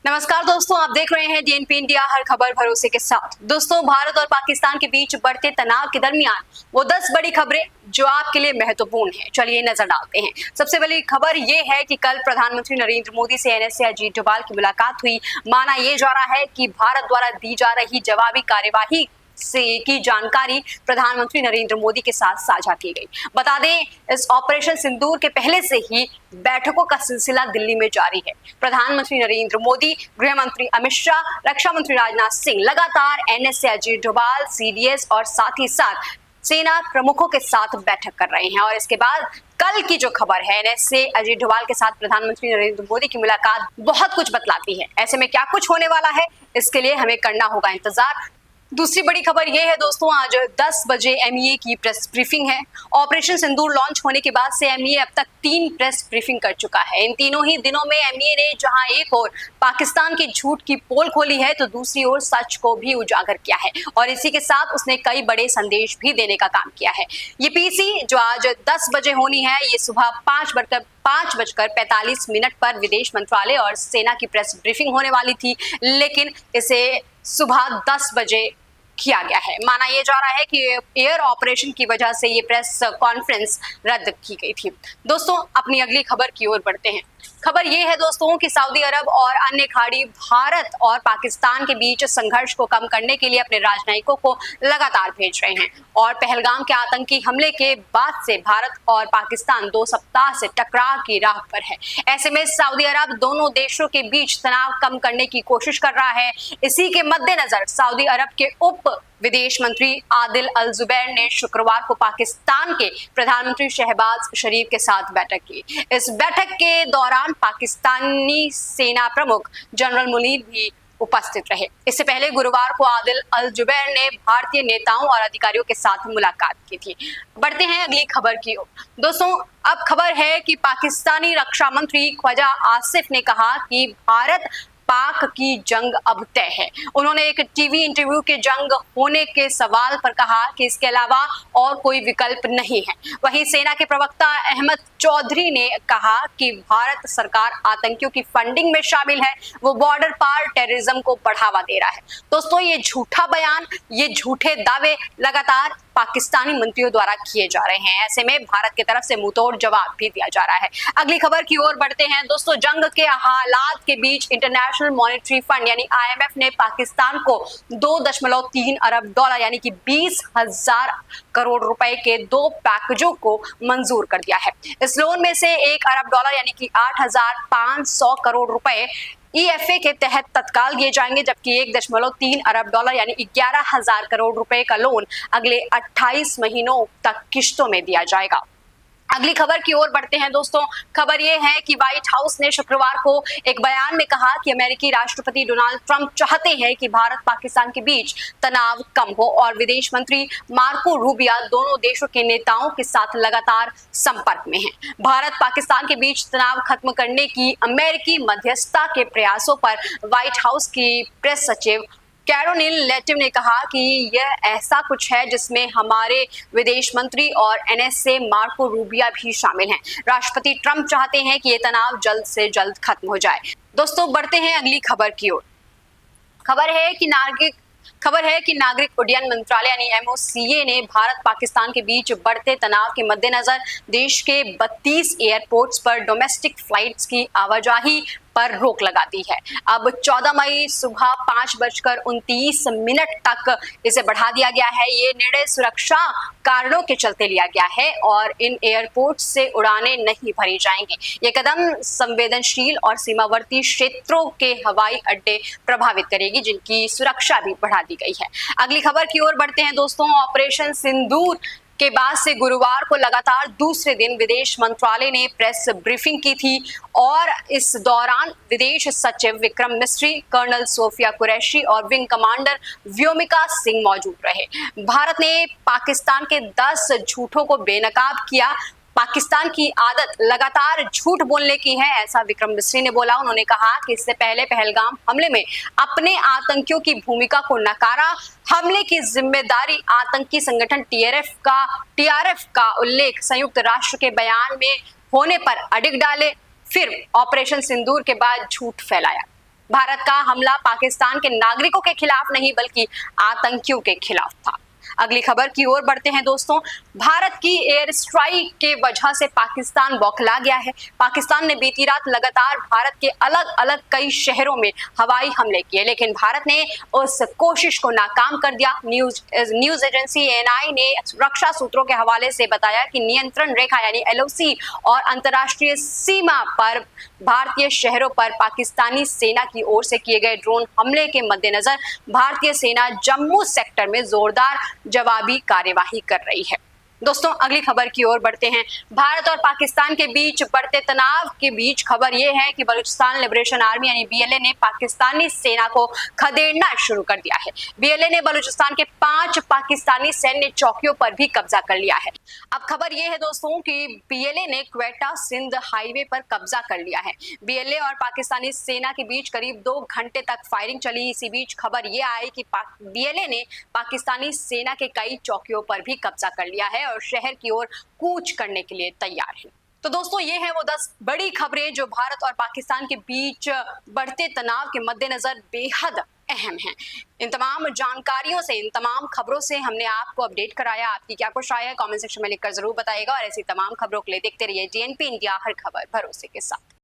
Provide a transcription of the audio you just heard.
नमस्कार दोस्तों, आप देख रहे हैं डीएनपी इंडिया, हर खबर भरोसे के साथ। दोस्तों, भारत और पाकिस्तान के बीच बढ़ते तनाव के दरमियान वो 10 बड़ी खबरें जो आपके लिए महत्वपूर्ण हैं, चलिए नजर डालते हैं। सबसे बड़ी खबर ये है कि कल प्रधानमंत्री नरेंद्र मोदी से एनएसए अजीत डोभाल की मुलाकात हुई। माना ये जा रहा है कि भारत द्वारा दी जा रही जवाबी कार्यवाही की जानकारी प्रधानमंत्री नरेंद्र मोदी के साथ साझा की गई। बता दें, इस ऑपरेशन सिंदूर के पहले से ही बैठकों का सिलसिला दिल्ली में जारी है। प्रधानमंत्री नरेंद्र मोदी, गृह मंत्री अमित शाह, रक्षा मंत्री राजनाथ सिंह लगातार एनएसए अजीत डोभाल, सीडीएस और साथ ही साथ सेना प्रमुखों के साथ बैठक कर रहे हैं। और इसके बाद कल की जो खबर है, एनएसए अजीत डोभाल के साथ प्रधानमंत्री नरेंद्र मोदी की मुलाकात बहुत कुछ बतलाती है। ऐसे में क्या कुछ होने वाला है, इसके लिए हमें करना होगा इंतजार। दूसरी बड़ी खबर यह है दोस्तों, आज 10 बजे एमईए की प्रेस ब्रीफिंग है। ऑपरेशन सिंदूर लॉन्च होने के बाद से एमईए अब तक 3 प्रेस ब्रीफिंग कर चुका है। इन तीनों ही दिनों में एमईए ने जहां एक ओर पाकिस्तान की झूठ की पोल खोली है, तो दूसरी ओर सच को भी उजागर किया है और इसी के साथ उसने कई बड़े संदेश भी देने का काम किया है। ये पीसी जो आज 10 बजे होनी है, ये सुबह 5:45 पर विदेश मंत्रालय और सेना की प्रेस ब्रीफिंग होने वाली थी, लेकिन इसे सुबह 10 बजे किया गया है। माना यह जा रहा है कि एयर ऑपरेशन की वजह से ये प्रेस कॉन्फ्रेंस रद्द की गई थी। दोस्तों, अपनी अगली खबर की ओर बढ़ते हैं। खबर ये है दोस्तों कि सऊदी अरब और अन्य खाड़ी भारत और पाकिस्तान के बीच संघर्ष को कम करने के लिए अपने राजनयिकों को लगातार भेज रहे हैं और पहलगाम के आतंकी हमले के बाद से भारत और पाकिस्तान 2 सप्ताह से टकराव की राह पर है। ऐसे में सऊदी अरब दोनों देशों के बीच तनाव कम करने की कोशिश कर रहा है। इसी के मद्देनजर सऊदी अरब के उप विदेश मंत्री आदिल अल जुबैर ने शुक्रवार को पाकिस्तान के प्रधानमंत्री शहबाज शरीफ के साथ बैठक की। इस बैठक के दौरान पाकिस्तानी सेना प्रमुख जनरल मुनीर भी उपस्थित रहे। इससे पहले गुरुवार को आदिल अल जुबैर ने भारतीय नेताओं और अधिकारियों के साथ मुलाकात की थी। बढ़ते हैं अगली खबर की ओर। दोस्तों, अब खबर है कि पाकिस्तानी रक्षा मंत्री ख्वाजा आसिफ ने कहा कि भारत पाक की जंग अब तय है। उन्होंने एक टीवी इंटरव्यू के जंग होने के सवाल पर कहा कि इसके अलावा और कोई विकल्प नहीं है। वहीं सेना के प्रवक्ता अहमद चौधरी ने कहा कि भारत सरकार आतंकियों की फंडिंग में शामिल है, वो बॉर्डर पार टेररिज्म को बढ़ावा दे रहा है। दोस्तों, ये झूठा बयान, ये झूठे दावे लगातार पाकिस्तानी मंत्रियों द्वारा किए जा रहे हैं। ऐसे में भारत की तरफ से मुंहतोड़ जवाब भी दिया जा रहा है। अगली खबर की ओर बढ़ते हैं। दोस्तों, जंग के हालात के बीच इंटरनेशनल मॉनेटरी फंड यानी आईएमएफ ने पाकिस्तान को 2.3 अरब डॉलर यानी कि 20,000 करोड़ रुपए के 2 पैकेजों को मंजूर कर दिया है। इस लोन में से 1 अरब डॉलर यानी कि 8,500 करोड़ रुपए ईएफए के तहत तत्काल दिए जाएंगे, जबकि 1.3 अरब डॉलर यानी 11,000 करोड़ रुपए का लोन अगले 28 महीनों तक किश्तों में दिया जाएगा। अगली खबर की ओर बढ़ते हैं। दोस्तों, खबर यह है कि व्हाइट हाउस ने शुक्रवार को एक बयान में कहा कि अमेरिकी राष्ट्रपति डोनाल्ड ट्रंप चाहते हैं कि भारत पाकिस्तान के बीच तनाव कम हो और विदेश मंत्री मार्को रूबियो दोनों देशों के नेताओं के साथ लगातार संपर्क में हैं। भारत पाकिस्तान के बीच तनाव खत्म करने की अमेरिकी मध्यस्थता के प्रयासों पर व्हाइट हाउस की प्रेस सचिव कैरोलिन लेविट ने कहा कि यह ऐसा कुछ है जिसमें हमारे विदेश मंत्री और एनएसए मार्को रूबियो भी शामिल हैं। राष्ट्रपति ट्रंप चाहते हैं कि यह तनाव जल्द से जल्द खत्म हो जाए। दोस्तों, बढ़ते हैं अगली खबर की ओर। खबर है कि नागरिक उड्डयन मंत्रालय यानी एमओसीए ने भारत पाकिस्तान के बीच बढ़ते तनाव के मद्देनजर देश के 32 एयरपोर्ट्स पर डोमेस्टिक फ्लाइट्स की आवाजाही पर रोक लगा दी है। अब 14 मई सुबह 5:29 तक इसे बढ़ा दिया गया है। ये निर्णय सुरक्षा कारणों के चलते लिया गया है और इन एयरपोर्ट से उड़ानें नहीं भरी जाएंगी। ये कदम संवेदनशील और सीमावर्ती क्षेत्रों के हवाई अड्डे प्रभावित करेगी, जिनकी सुरक्षा भी बढ़ा दी गई है। अगली खबर की ओर बढ़ते हैं। दोस्तों, ऑपरेशन सिंदूर के बाद से गुरुवार को लगातार दूसरे दिन विदेश मंत्रालय ने प्रेस ब्रीफिंग की थी और इस दौरान विदेश सचिव विक्रम मिस्री, कर्नल सोफिया कुरैशी और विंग कमांडर व्योमिका सिंह मौजूद रहे। भारत ने पाकिस्तान के 10 झूठों को बेनकाब किया। पाकिस्तान की आदत लगातार झूठ बोलने की है, ऐसा विक्रम मिस्री ने बोला। उन्होंने कहा कि इससे पहले पहलगाम हमले में अपने आतंकियों की भूमिका को नकारा। हमले की जिम्मेदारी आतंकी संगठन टीआरएफ का उल्लेख संयुक्त राष्ट्र के बयान में होने पर अडिग डाले, फिर ऑपरेशन सिंदूर के बाद झूठ फैलाया। भारत का हमला पाकिस्तान के नागरिकों के खिलाफ नहीं बल्कि आतंकियों के खिलाफ था। अगली खबर की ओर बढ़ते हैं दोस्तों। भारत की एयर स्ट्राइक के वजह से पाकिस्तान बौखला गया है। पाकिस्तान ने बीती रात लगातार भारत के अलग अलग कई शहरों में हवाई हमले किए, लेकिन भारत ने उस कोशिश को नाकाम कर दिया। न्यूज एजेंसी एएनआई ने रक्षा सूत्रों के हवाले से बताया कि नियंत्रण रेखा यानी एलओसी और अंतर्राष्ट्रीय सीमा पर भारतीय शहरों पर पाकिस्तानी सेना की ओर से किए गए ड्रोन हमले के मद्देनजर भारतीय सेना जम्मू सेक्टर में जोरदार जवाबी कार्यवाही कर रही है। दोस्तों अगली खबर की ओर बढ़ते हैं। भारत और पाकिस्तान के बीच बढ़ते तनाव के बीच खबर यह है कि बलूचिस्तान लिबरेशन आर्मी यानी बीएलए ने पाकिस्तानी सेना को खदेड़ना शुरू कर दिया है। बीएलए ने बलूचिस्तान के 5 पाकिस्तानी सैन्य चौकियों पर भी कब्जा कर लिया है। अब खबर यह है दोस्तों कि बीएलए ने क्वेटा सिंध हाईवे पर कब्जा कर लिया है। बीएलए और पाकिस्तानी सेना के बीच करीब 2 घंटे तक फायरिंग चली। इसी बीच खबर यह आई कि बीएलए ने पाकिस्तानी सेना के कई चौकियों पर भी कब्जा कर लिया है और शहर की ओर कूच करने के लिए तैयार है। तो दोस्तों ये है वो 10 बड़ी खबरें जो भारत और पाकिस्तान के बीच बढ़ते तनाव के मद्देनजर बेहद अहम हैं। इन तमाम जानकारियों से, इन तमाम खबरों से हमने आपको अपडेट कराया। आपकी क्या कुछ राय है कमेंट सेक्शन में लिखकर जरूर बताइएगा और ऐसी तमाम खबरों के लिए देखते रहिए टीएनपी इंडिया, हर खबर भरोसे के साथ।